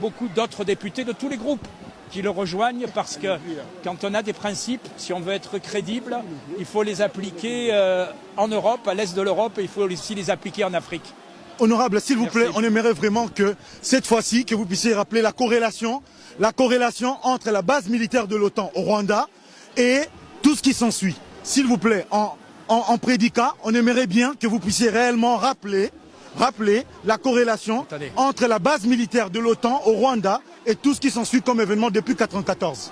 beaucoup d'autres députés de tous les groupes qui le rejoignent parce que quand on a des principes, si on veut être crédible, il faut les appliquer en Europe, à l'est de l'Europe, et il faut aussi les appliquer en Afrique. Honorable, s'il vous plaît, on aimerait vraiment que cette fois-ci, que vous puissiez rappeler la corrélation entre la base militaire de l'OTAN au Rwanda et tout ce qui s'ensuit. S'il vous plaît, en prédicat, on aimerait bien que vous puissiez réellement rappeler la corrélation entre la base militaire de l'OTAN au Rwanda et tout ce qui s'ensuit comme événement depuis 1994.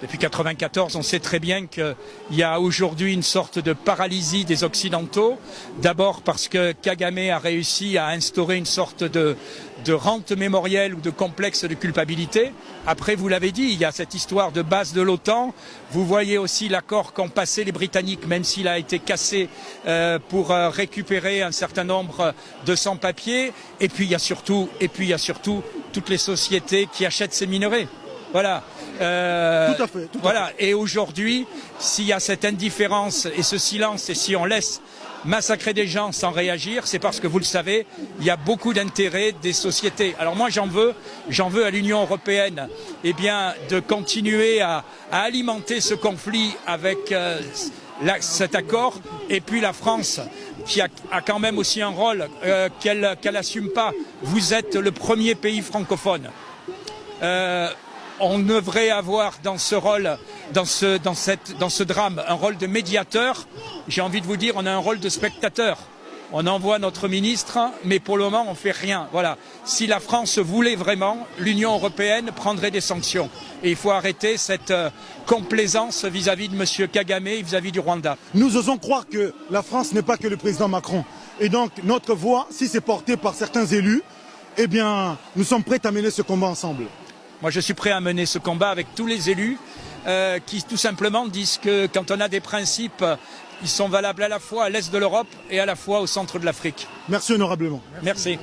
Depuis 1994, on sait très bien qu'il y a aujourd'hui une sorte de paralysie des Occidentaux. D'abord parce que Kagame a réussi à instaurer une sorte de rente mémorielle ou de complexe de culpabilité. Après, vous l'avez dit, il y a cette histoire de base de l'OTAN. Vous voyez aussi l'accord qu'ont passé les Britanniques, même s'il a été cassé pour récupérer un certain nombre de sans-papiers. Et puis il y a surtout toutes les sociétés qui achètent ces minerais. Voilà. Tout à fait. Voilà. Et aujourd'hui, s'il y a cette indifférence et ce silence, et si on laisse massacrer des gens sans réagir, c'est parce que, vous le savez, il y a beaucoup d'intérêts des sociétés. Alors moi, j'en veux à l'Union européenne, eh bien, de continuer à alimenter ce conflit avec cet accord, et puis la France, qui a quand même aussi un rôle qu'elle n'assume pas. Vous êtes le premier pays francophone. On devrait avoir dans ce rôle, dans ce drame, un rôle de médiateur. J'ai envie de vous dire, on a un rôle de spectateur. On envoie notre ministre, mais pour le moment, on ne fait rien. Voilà. Si la France voulait vraiment, l'Union européenne prendrait des sanctions. Et il faut arrêter cette complaisance vis-à-vis de M. Kagame et vis-à-vis du Rwanda. Nous osons croire que la France n'est pas que le président Macron. Et donc, notre voix, si c'est porté par certains élus, eh bien, nous sommes prêts à mener ce combat ensemble. Moi, je suis prêt à mener ce combat avec tous les élus qui, tout simplement, disent que quand on a des principes, ils sont valables à la fois à l'est de l'Europe et à la fois au centre de l'Afrique. Merci honorablement. Merci.